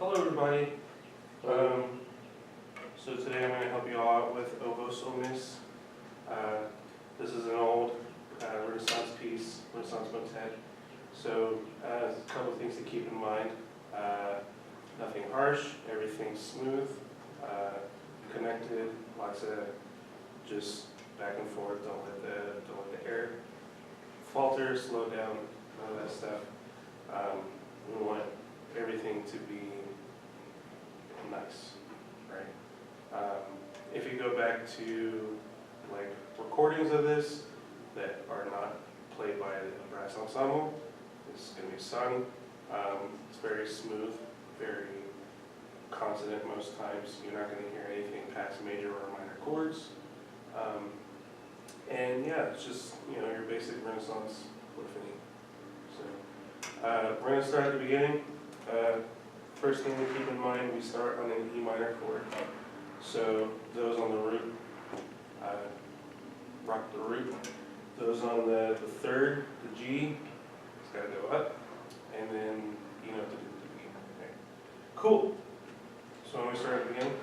Hello everybody. So today I'm going to help you all out with O Vos O Mis. This is an old Renaissance piece, Renaissance motet. So a couple of things to keep in mind. Nothing harsh, everything smooth, connected, lots of just back and forth. Don't let the air falter, slow down, none of that stuff. We want everything to be nice, right? If you go back to like recordings of this that are not played by a brass ensemble, it's going to be sung. It's very smooth, very consonant most times. You're not going to hear anything past major or minor chords. And yeah, it's just, your basic Renaissance polyphony. So we're going to start at the beginning. First thing to keep in mind, we start on an E minor chord. So those on the root, rock the root. Those on the third, the G, it's got to go up. And then you know what to do with the B. Okay. Cool. So when we start at the beginning.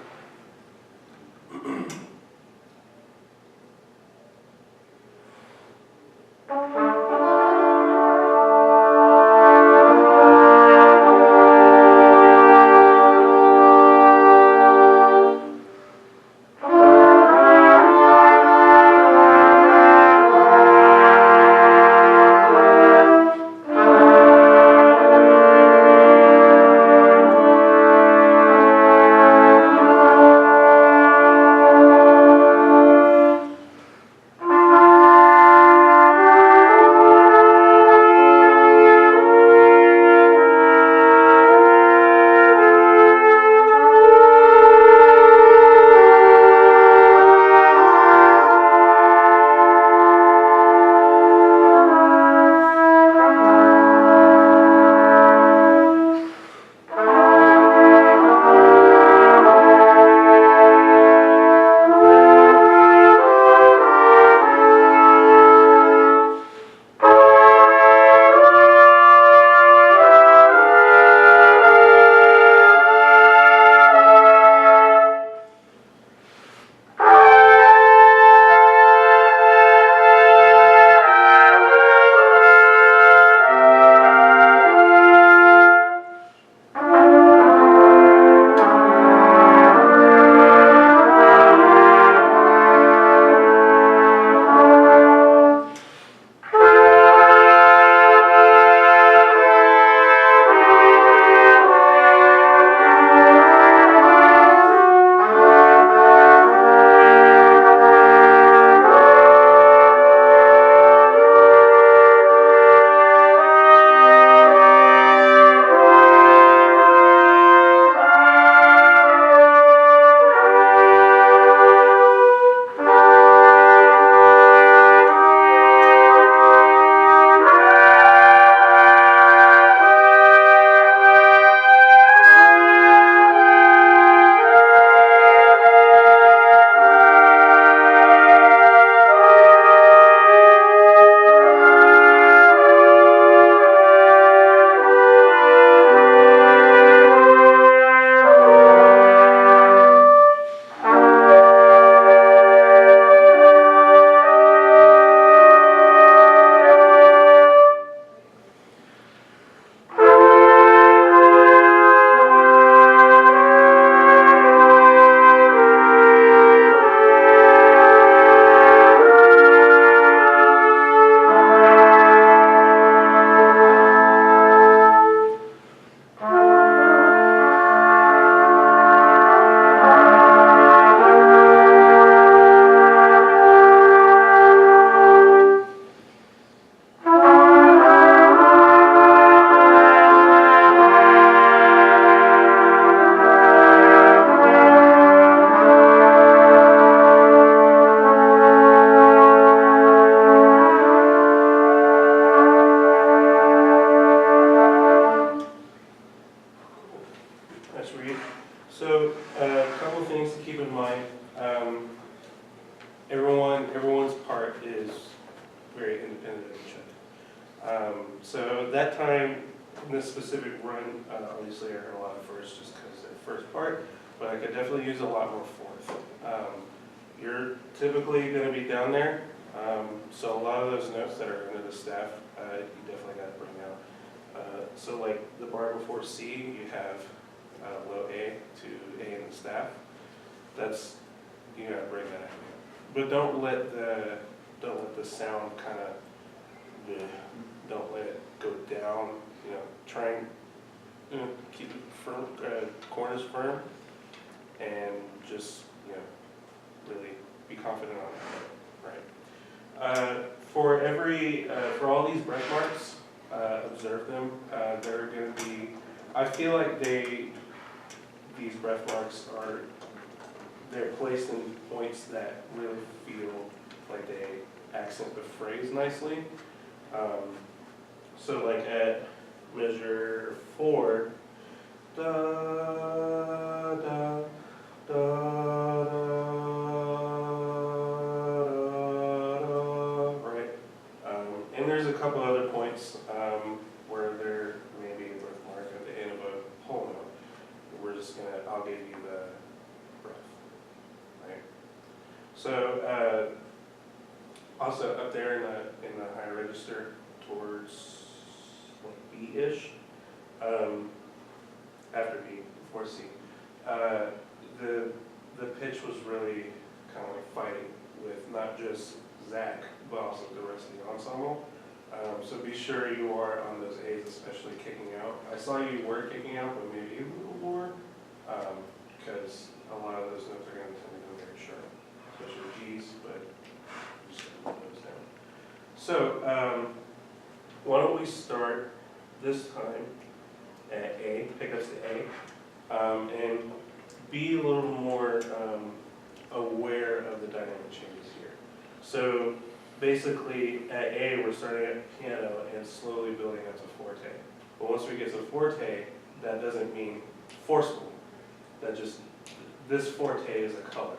in this specific run, obviously I heard a lot of first just because they're first part, but I could definitely use a lot more fourth. You're typically going to be down there, so a lot of those notes that are under the staff, you definitely got to bring out. So like the bar before C, you have low A to A in the staff. That's, you got to bring that out. But don't let the sound kind of, don't let it go down. You know, try and keep it firm, corners firm, and just really be confident on that. Right. For all these breath marks, observe them. They're going to be. I feel like these breath marks they're placed in points that really feel like they accent the phrase nicely. So like at measure 4, da da da da da, right? And there's a couple other points where there may be a birthmark at the end of a whole note. We're just I'll give you the breath, right? So also up there in the high register towards like B-ish, after B, before C, the pitch was really kind of like fighting with not just Zach, but also the rest of the ensemble. So be sure you are on those A's, especially kicking out. I saw you were kicking out, but maybe a little more, because a lot of those notes are going to tend to go very sharp, especially G's, but just put those down. So why don't we start this time at A, pick us to A, and be a little more aware of the dynamic changes here. So basically at A, we're starting at piano and slowly building up to forte. But once we get to forte, that doesn't mean forceful. That just, this forte is a color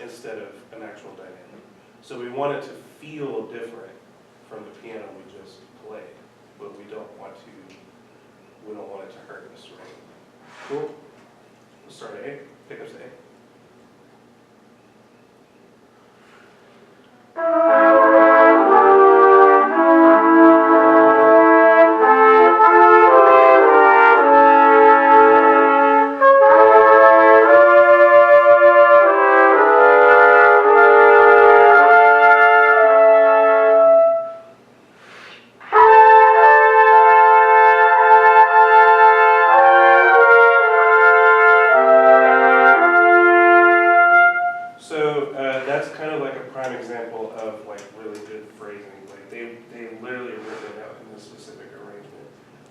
instead of an actual dynamic. So we want it to feel different from the piano we just played, but we don't want it to hurt us, right? Cool. We'll start at A, pick up to A. That's kind of like a prime example of like really good phrasing. Like they literally wrote it out in the specific arrangement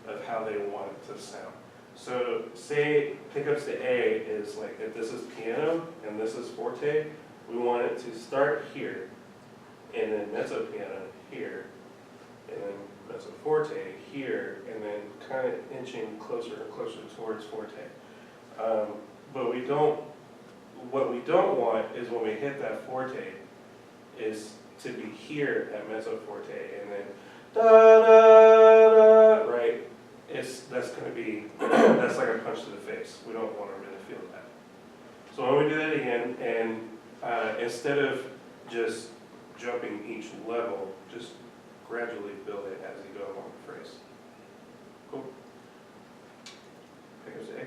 of how they want it to sound. So say pickups to A is like, if this is piano and this is forte, we want it to start here, and then mezzo piano here, and then mezzo forte here, and then kind of inching closer and closer towards forte. But what we don't want is when we hit that forte is to be here at mezzo forte and then da da da, right? That's going to be, that's like a punch to the face. We don't want to really feel that. So when we do that again, and instead of just jumping each level, just gradually build it as you go along the phrase. Cool. Pick up to A.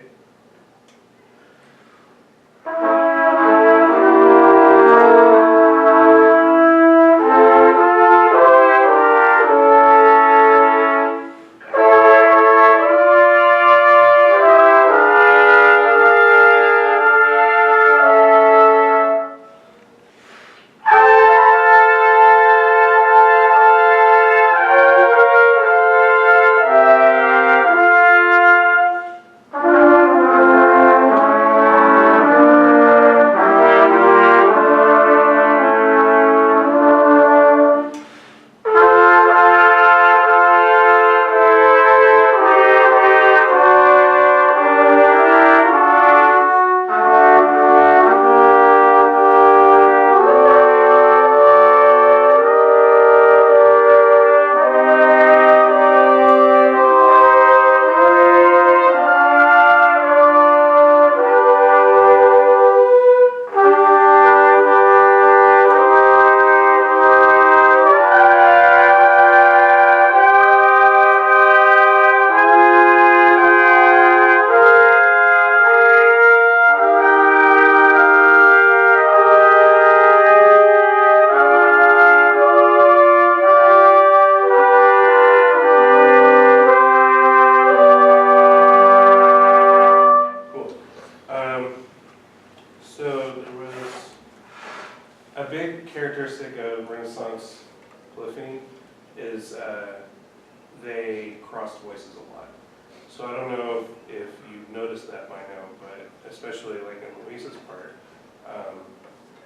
a lot. So I don't know if you've noticed that by now, but especially like in Luis's part,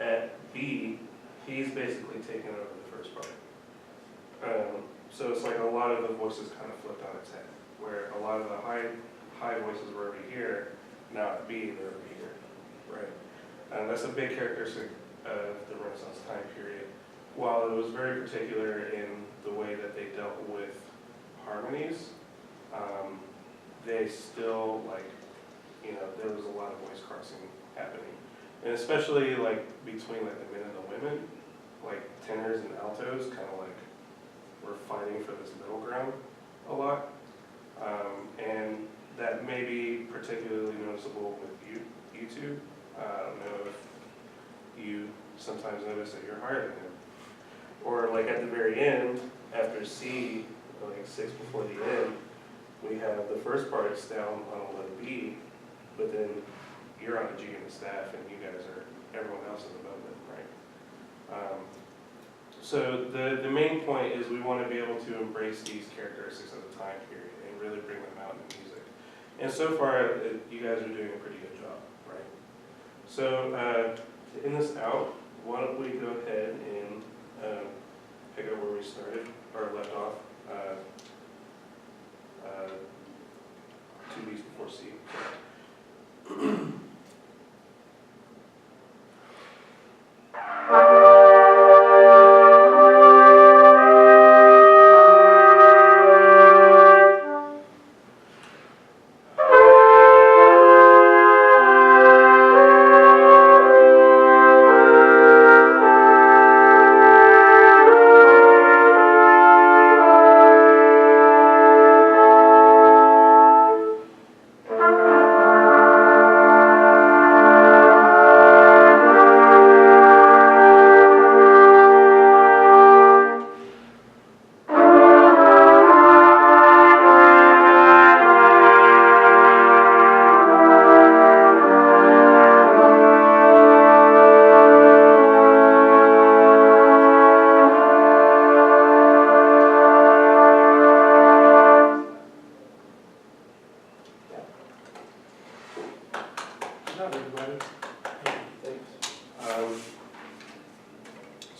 at B, he's basically taken over the first part. So it's like a lot of the voices kind of flipped on its head, where a lot of the high voices were over here, now at B, they're over here, right? And that's a big characteristic of the Renaissance time period. While it was very particular in the way that they dealt with harmonies, they still, like, you know, there was a lot of voice crossing happening. And especially, like, between, like, the men and the women, like, tenors and altos kind of, like, were fighting for this middle ground a lot. And that may be particularly noticeable with you two. I don't know if you sometimes notice that you're higher than him. Or, like, at the very end, after C, like 6 before the end, we have the first parts down on a low B, but then you're on a G in the staff, and you guys are, everyone else is above them, right? So the main point is we want to be able to embrace these characteristics of the time period and really bring them out in music. And so far, you guys are doing a pretty good job, right? So to end this out, why don't we go ahead and pick up where we started, or left off. 2 weeks before C.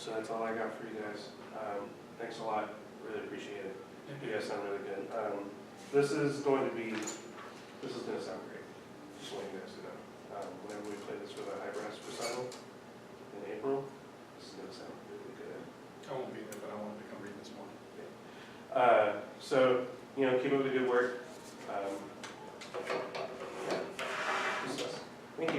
So that's all I got for you guys. Thanks a lot. Really appreciate it. You guys sound really good. This is going to sound great. Just want you guys to know. Whenever we play this for the high brass recital in April, this is going to sound really good. I won't be there, but I wanted to come read this morning. So, you know, keep up the good work.